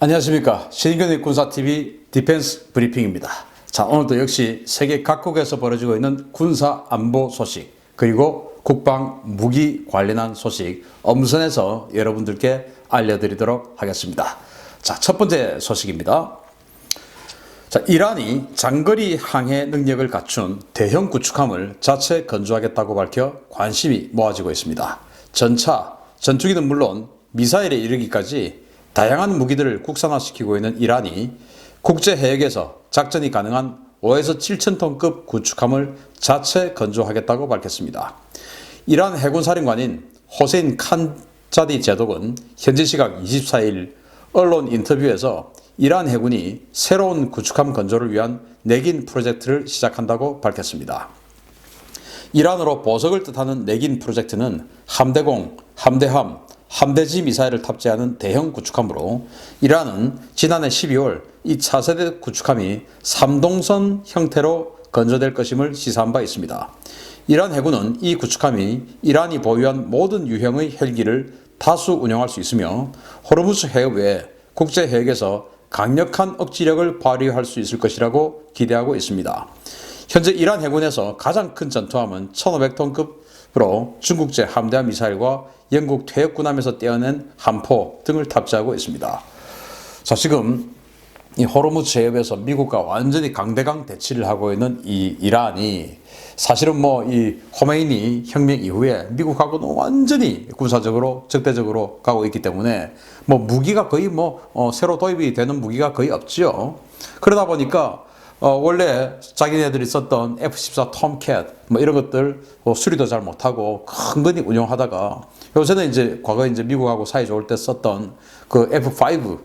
안녕하십니까. 신인근의 군사TV 디펜스 브리핑입니다. 자, 오늘도 역시 세계 각국에서 벌어지고 있는 군사 안보 소식, 그리고 국방 무기 관련한 소식 엄선해서 여러분들께 알려드리도록 하겠습니다. 자, 첫 번째 소식입니다. 자, 이란이 장거리 항해 능력을 갖춘 대형 구축함을 자체 건조하겠다고 밝혀 관심이 모아지고 있습니다. 전차, 전투기는 물론 미사일에 이르기까지 다양한 무기들을 국산화시키고 있는 이란이 국제 해역에서 작전이 가능한 5에서 7,000톤급 구축함을 자체 건조하겠다고 밝혔습니다. 이란 해군사령관인 호세인 칸자디 제독은 현지 시각 24일 언론 인터뷰에서 이란 해군이 새로운 구축함 건조를 위한 내긴 프로젝트를 시작한다고 밝혔습니다. 이란어로 보석을 뜻하는 내긴 프로젝트는 함대공, 함대함, 함대지 미사일을 탑재하는 대형 구축함으로 이란은 지난해 12월 이 차세대 구축함이 3동선 형태로 건조될 것임을 시사한 바 있습니다. 이란 해군은 이 구축함이 이란이 보유한 모든 유형의 헬기를 다수 운영할 수 있으며 호르무즈 해협 외 국제 해역에서 강력한 억지력을 발휘할 수 있을 것이라고 기대하고 있습니다. 현재 이란 해군에서 가장 큰 전투함은 1,500톤급으로 중국제 함대함 미사일과 영국 퇴역군함에서 떼어낸 함포 등을 탑재하고 있습니다. 자, 지금 이 호르무즈 해협에서 미국과 완전히 강대강 대치를 하고 있는 이 이란이 사실은 이 호메이니 혁명 이후에 미국하고는 완전히 군사적으로 적대적으로 가고 있기 때문에 무기가 거의 새로 도입이 되는 무기가 거의 없죠. 그러다 보니까 원래 자기네들이 썼던 F-14 톰캣 이런 것들 수리도 잘 못하고 근근히 운용하다가 요새는 이제 과거에 이제 미국하고 사이 좋을 때 썼던 그 F-5,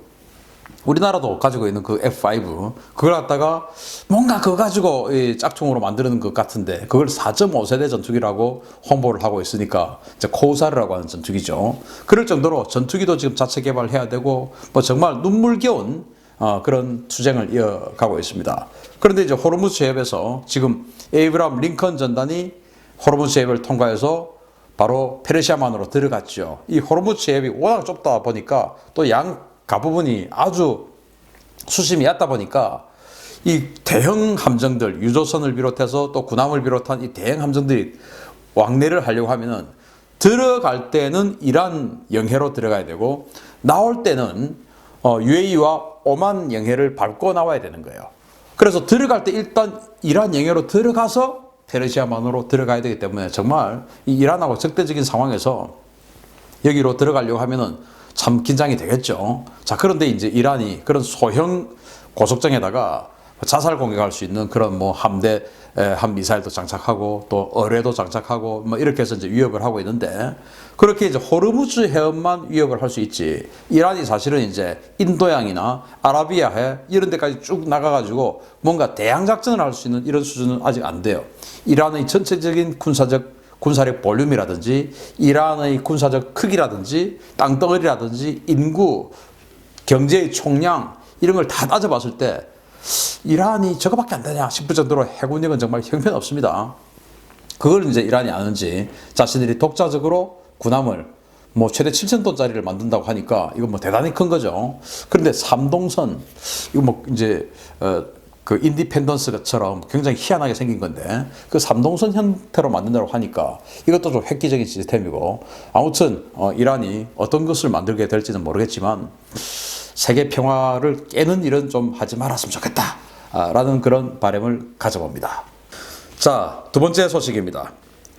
우리나라도 가지고 있는 그 F-5 그걸 갖다가 뭔가 그거 가지고 짝퉁으로 만드는 것 같은데 그걸 4.5세대 전투기라고 홍보를 하고 있으니까 이제 코우사르라고 하는 전투기죠. 그럴 정도로 전투기도 지금 자체 개발해야 되고 정말 눈물겨운 그런 투쟁을 이어가고 있습니다. 그런데 이제 호르무즈 해협에서 지금 에이브람 링컨 전단이 호르무즈 해협을 통과해서 바로 페르시아만으로 들어갔죠. 이 호르무즈 해협이 워낙 좁다 보니까 또 양 가부분이 아주 수심이 얕다 보니까 이 대형 함정들, 유조선을 비롯해서 또 군함을 비롯한 이 대형 함정들이 왕래를 하려고 하면은 들어갈 때는 이란 영해로 들어가야 되고 나올 때는 UAE와 오만 영해를 밟고 나와야 되는 거예요. 그래서 들어갈 때 일단 이란 영해로 들어가서 페르시아만으로 들어가야 되기 때문에 정말 이 이란하고 적대적인 상황에서 여기로 들어가려고 하면은 참 긴장이 되겠죠. 자, 그런데 이제 이란이 그런 소형 고속정에다가 자살 공격할 수 있는 그런 함대 함 미사일도 장착하고 또 어뢰도 장착하고 이렇게 해서 이제 위협을 하고 있는데 그렇게 이제 호르무즈 해협만 위협을 할 수 있지. 이란이 사실은 이제 인도양이나 아라비아해 이런 데까지 쭉 나가가지고 뭔가 대양 작전을 할 수 있는 이런 수준은 아직 안 돼요. 이란의 전체적인 군사력 볼륨이라든지 이란의 군사적 크기라든지 땅덩어리라든지 인구, 경제의 총량 이런 걸 다 따져봤을 때 이란이 저거밖에 안 되냐 싶을 정도로 해군력은 정말 형편없습니다. 그걸 이제 이란이 아는지 자신들이 독자적으로 군함을 최대 7,000톤짜리를 만든다고 하니까 이거 대단히 큰 거죠. 그런데 3동선 이거 이제 그 인디펜던스처럼 굉장히 희한하게 생긴 건데 그 3동선 형태로 만든다고 하니까 이것도 좀 획기적인 시스템이고 아무튼 이란이 어떤 것을 만들게 될지는 모르겠지만 세계 평화를 깨는 일은 좀 하지 말았으면 좋겠다 라는 그런 바람을 가져봅니다. 자, 두 번째 소식입니다.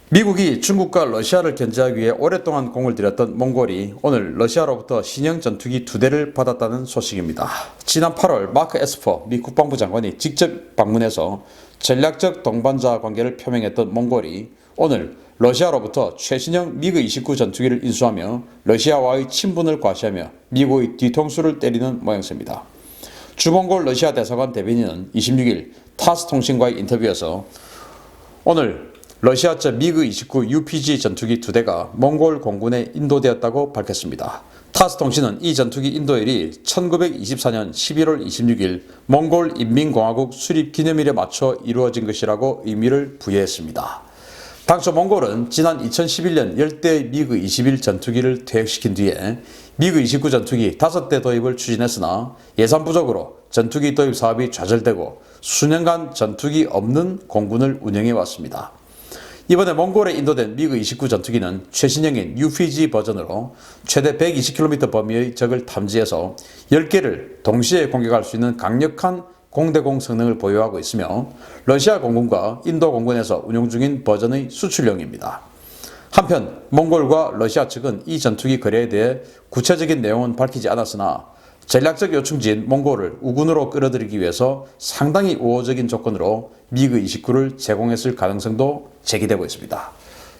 미국이 중국과 러시아를 견제하기 위해 오랫동안 공을 들였던 몽골이 오늘 러시아로부터 신형 전투기 2대를 받았다는 소식입니다. 지난 8월 마크 에스퍼 미 국방부 장관이 직접 방문해서 전략적 동반자 관계를 표명했던 몽골이 오늘 러시아로부터 최신형 미그 29 전투기를 인수하며 러시아와의 친분을 과시하며 미국의 뒤통수를 때리는 모양새입니다. 주몽골 러시아 대사관 대변인은 26일 타스 통신과의 인터뷰에서 오늘 러시아제 미그 29 UPG 전투기 2대가 몽골 공군에 인도되었다고 밝혔습니다. 타스 통신은 이 전투기 인도일이 1924년 11월 26일 몽골 인민공화국 수립 기념일에 맞춰 이루어진 것이라고 의미를 부여했습니다. 당초 몽골은 지난 2011년 열대 미그 21 전투기를 퇴역시킨 뒤에 미그 29 전투기 5대 도입을 추진했으나 예산 부족으로 전투기 도입 사업이 좌절되고 수년간 전투기 없는 공군을 운영해 왔습니다. 이번에 몽골에 인도된 미그 29 전투기는 최신형인 UPG 버전으로 최대 120km 범위의 적을 탐지해서 10개를 동시에 공격할 수 있는 강력한 공대공 성능을 보유하고 있으며 러시아 공군과 인도 공군에서 운용 중인 버전의 수출용입니다. 한편 몽골과 러시아 측은 이 전투기 거래에 대해 구체적인 내용은 밝히지 않았으나 전략적 요충지인 몽골을 우군으로 끌어들이기 위해서 상당히 우호적인 조건으로 미그 29를 제공했을 가능성도 제기되고 있습니다.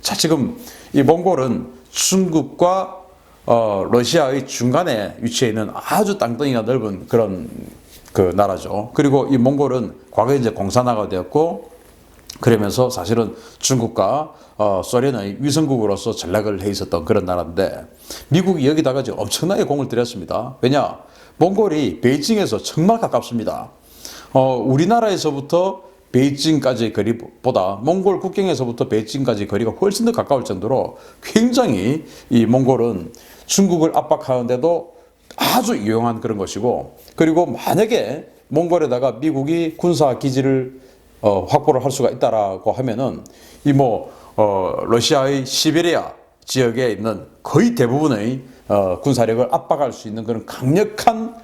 자, 지금 이 몽골은 중국과 러시아의 중간에 위치해 있는 아주 땅덩이가 넓은 그런 그 나라죠. 그리고 이 몽골은 과거에 이제 공산화가 되었고 그러면서 사실은 중국과 소련의 위성국으로서 전략을 해 있었던 그런 나라인데 미국이 여기다가 지금 엄청나게 공을 들였습니다. 왜냐? 몽골이 베이징에서 정말 가깝습니다. 우리나라에서부터 베이징까지 거리보다 몽골 국경에서부터 베이징까지 거리가 훨씬 더 가까울 정도로 굉장히 이 몽골은 중국을 압박하는데도 아주 유용한 그런 것이고, 그리고 만약에 몽골에다가 미국이 군사 기지를 확보를 할 수가 있다라고 하면은 러시아의 시베리아 지역에 있는 거의 대부분의 군사력을 압박할 수 있는 그런 강력한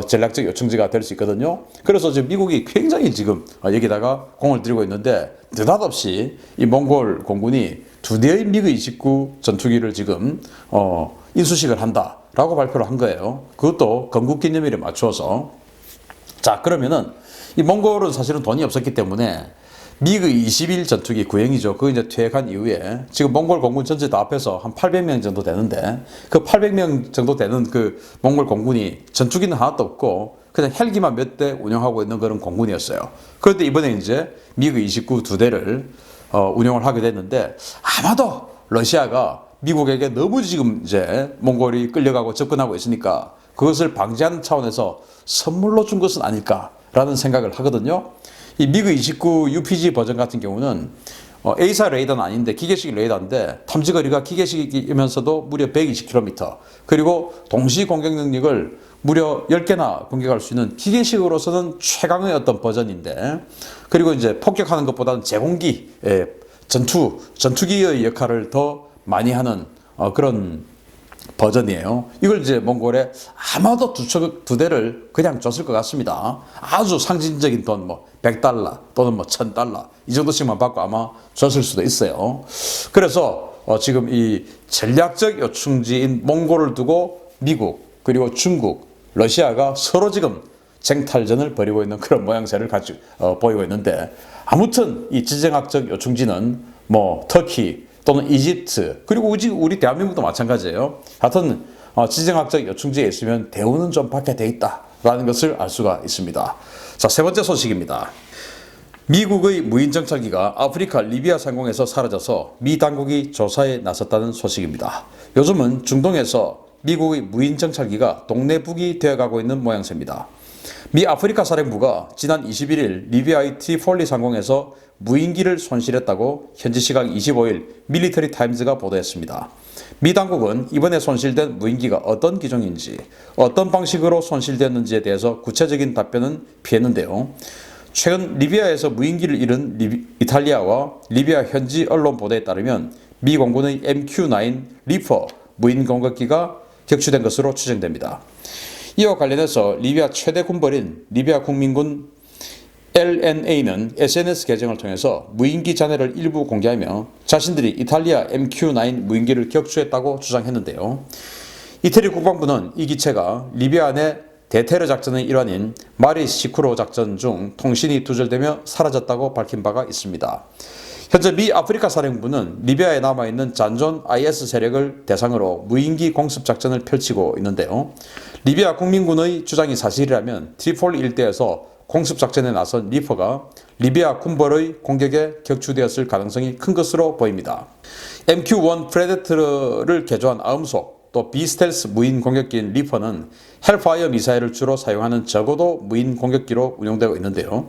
전략적 요충지가 될 수 있거든요. 그래서 지금 미국이 굉장히 지금 여기다가 공을 들이고 있는데 느닷없이 이 몽골 공군이 2대의 미그 29 전투기를 지금 인수식을 한다라고 발표를 한 거예요. 그것도 건국기념일에 맞추어서. 자, 그러면은 이 몽골은 사실은 돈이 없었기 때문에 미그 21 전투기 구형이죠. 그거 이제 퇴역한 이후에 지금 몽골 공군 전체 다 합해서 한 800명 정도 되는데 그 800명 정도 되는 그 몽골 공군이 전투기는 하나도 없고 그냥 헬기만 몇 대 운영하고 있는 그런 공군이었어요. 그런데 이번에 이제 미그 29 2대를 운영을 하게 됐는데 아마도 러시아가 미국에게 너무 지금 이제 몽골이 끌려가고 접근하고 있으니까 그것을 방지하는 차원에서 선물로 준 것은 아닐까라는 생각을 하거든요. 이 미그 29 UPG 버전 같은 경우는 A사 레이더는 아닌데 기계식 레이더인데 탐지거리가 기계식이면서도 무려 120km, 그리고 동시 공격 능력을 무려 10개나 공격할 수 있는 기계식으로서는 최강의 어떤 버전인데, 그리고 이제 폭격하는 것보다는 제공기, 전투기의 역할을 더 많이 하는 그런 버전이에요. 이걸 이제 몽골에 아마도 두 대를 그냥 줬을 것 같습니다. 아주 상징적인 돈, $100 또는 $1000 이 정도씩만 받고 아마 줬을 수도 있어요. 그래서 지금 이 전략적 요충지인 몽골을 두고 미국, 그리고 중국, 러시아가 서로 지금 쟁탈전을 벌이고 있는 그런 모양새를 보이고 있는데, 아무튼 이 지정학적 요충지는 터키 또는 이집트, 그리고 우리 대한민국도 마찬가지예요. 하여튼 지정학적 요충지에 있으면 대우는 좀 받게 돼 있다라는 것을 알 수가 있습니다. 자, 세 번째 소식입니다. 미국의 무인정찰기가 아프리카 리비아 상공에서 사라져서 미 당국이 조사에 나섰다는 소식입니다. 요즘은 중동에서 미국의 무인정찰기가 동네북이 되어가고 있는 모양새입니다. 미 아프리카 사령부가 지난 21일 리비아의 트리폴리 상공에서 무인기를 손실했다고 현지 시각 25일 밀리터리 타임즈가 보도했습니다. 미 당국은 이번에 손실된 무인기가 어떤 기종인지, 어떤 방식으로 손실되었는지에 대해서 구체적인 답변은 피했는데요. 최근 리비아에서 무인기를 잃은 이탈리아와 리비아 현지 언론 보도에 따르면 미 공군의 MQ-9 리퍼 무인 공격기가 격추된 것으로 추정됩니다. 이와 관련해서 리비아 최대 군벌인 리비아 국민군 LNA는 SNS 계정을 통해서 무인기 잔해를 일부 공개하며 자신들이 이탈리아 MQ-9 무인기를 격추했다고 주장했는데요. 이태리 국방부는 이 기체가 리비아 내 대테러 작전의 일환인 마리시쿠로 작전 중 통신이 두절되며 사라졌다고 밝힌 바가 있습니다. 현재 미 아프리카 사령부는 리비아에 남아있는 잔존 IS 세력을 대상으로 무인기 공습 작전을 펼치고 있는데요. 리비아 국민군의 주장이 사실이라면 트리폴리 일대에서 공습 작전에 나선 리퍼가 리비아 군벌의 공격에 격추되었을 가능성이 큰 것으로 보입니다. MQ-1 프레데터를 개조한 아음속 또 비스텔스 무인 공격기인 리퍼는 헬파이어 미사일을 주로 사용하는 저고도 무인 공격기로 운용되고 있는데요.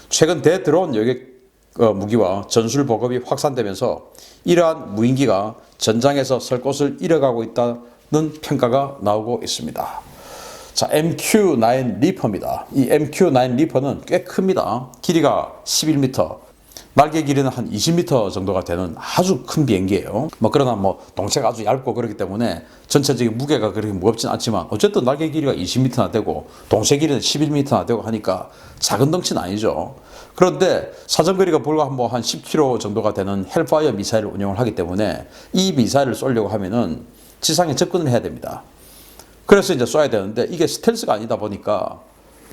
최근 대드론 여객의 무기와 전술 보급이 확산되면서 이러한 무인기가 전장에서 설 곳을 잃어가고 있다는 평가가 나오고 있습니다. 자, MQ-9 리퍼입니다. 이 MQ-9 리퍼는 꽤 큽니다. 길이가 11m, 날개 길이는 한 20m 정도가 되는 아주 큰 비행기예요. 그러나 동체가 아주 얇고 그렇기 때문에 전체적인 무게가 그렇게 무겁진 않지만 어쨌든 날개 길이가 20m나 되고 동체 길이는 11m나 되고 하니까 작은 덩치는 아니죠. 그런데 사정거리가 불과 한 10km 정도가 되는 헬파이어 미사일을 운용을 하기 때문에 이 미사일을 쏘려고 하면은 지상에 접근을 해야 됩니다. 그래서 이제 쏴야 되는데 이게 스텔스가 아니다 보니까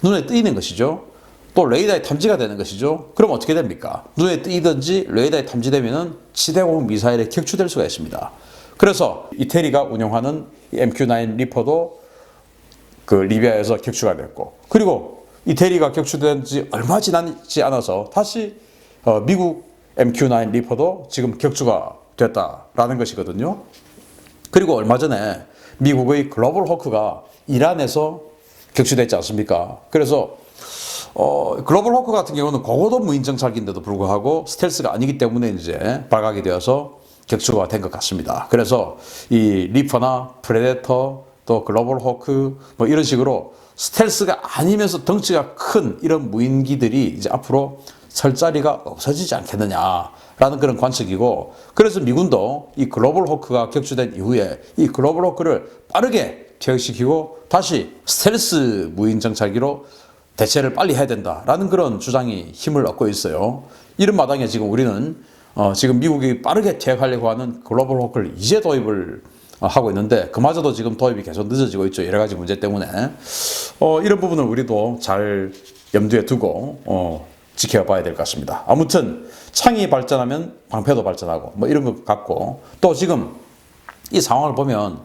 눈에 띄는 것이죠. 또 레이더에 탐지가 되는 것이죠. 그럼 어떻게 됩니까? 눈에 띄든지 레이더에 탐지되면은 지대공 미사일에 격추될 수가 있습니다. 그래서 이태리가 운용하는 MQ-9 리퍼도 그 리비아에서 격추가 됐고, 그리고 이태리가 격추된 지 얼마 지나지 않아서 다시 미국 MQ-9 리퍼도 지금 격추가 됐다라는 것이거든요. 그리고 얼마 전에 미국의 글로벌 호크가 이란에서 격추됐지 않습니까? 그래서 글로벌 호크 같은 경우는 고고도 무인 정찰기인데도 불구하고 스텔스가 아니기 때문에 이제 발각이 되어서 격추가 된 것 같습니다. 그래서 이 리퍼나 프레데터 또 글로벌 호크 이런 식으로 스텔스가 아니면서 덩치가 큰 이런 무인기들이 이제 앞으로 설 자리가 없어지지 않겠느냐라는 그런 관측이고, 그래서 미군도 이 글로벌 호크가 격추된 이후에 이 글로벌 호크를 빠르게 퇴역시키고 다시 스텔스 무인 정찰기로 대체를 빨리 해야 된다라는 그런 주장이 힘을 얻고 있어요. 이런 마당에 지금 우리는 지금 미국이 빠르게 퇴역하려고 하는 글로벌 호크를 이제 도입을 하고 있는데 그마저도 지금 도입이 계속 늦어지고 있죠. 여러 가지 문제 때문에. 이런 부분을 우리도 잘 염두에 두고 지켜봐야 될 것 같습니다. 아무튼 창이 발전하면 방패도 발전하고 이런 것 같고, 또 지금 이 상황을 보면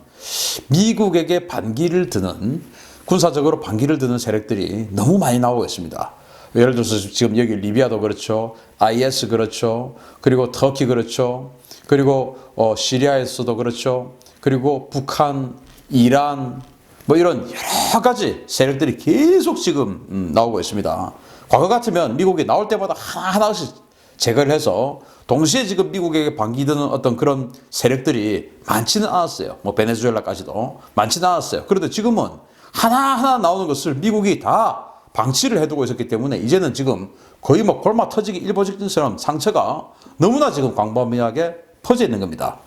미국에게 반기를 드는, 군사적으로 반기를 드는 세력들이 너무 많이 나오고 있습니다. 예를 들어서 지금 여기 리비아도 그렇죠. IS 그렇죠. 그리고 터키 그렇죠. 그리고 시리아에서도 그렇죠. 그리고 북한, 이란 이런 여러 가지 세력들이 계속 지금 나오고 있습니다. 과거 같으면 미국이 나올 때마다 하나하나씩 제거를 해서 동시에 지금 미국에게 반기드는 어떤 그런 세력들이 많지는 않았어요. 베네수엘라까지도 많지는 않았어요. 그런데 지금은 하나하나 나오는 것을 미국이 다 방치를 해두고 있었기 때문에 이제는 지금 거의 골마 터지기 일보 직전처럼 상처가 너무나 지금 광범위하게 퍼져 있는 겁니다.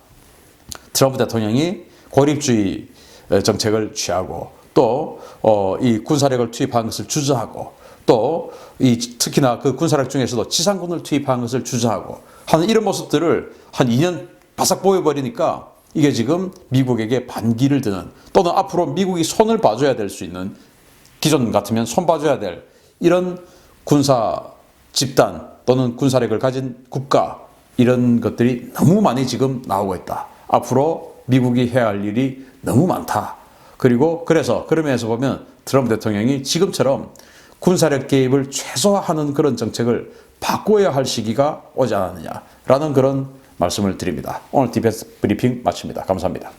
트럼프 대통령이 고립주의 정책을 취하고 또 이 군사력을 투입한 것을 주저하고 또 특히나 그 군사력 중에서도 지상군을 투입한 것을 주저하고 하는 이런 모습들을 한 2년 바싹 보여버리니까 이게 지금 미국에게 반기를 드는, 또는 앞으로 미국이 손을 봐줘야 될 수 있는, 기존 같으면 손 봐줘야 될 이런 군사 집단 또는 군사력을 가진 국가, 이런 것들이 너무 많이 지금 나오고 있다. 앞으로 미국이 해야 할 일이 너무 많다. 그리고 그러면서 보면 트럼프 대통령이 지금처럼 군사력 개입을 최소화하는 그런 정책을 바꿔야 할 시기가 오지 않았느냐라는 그런 말씀을 드립니다. 오늘 디펜스 브리핑 마칩니다. 감사합니다.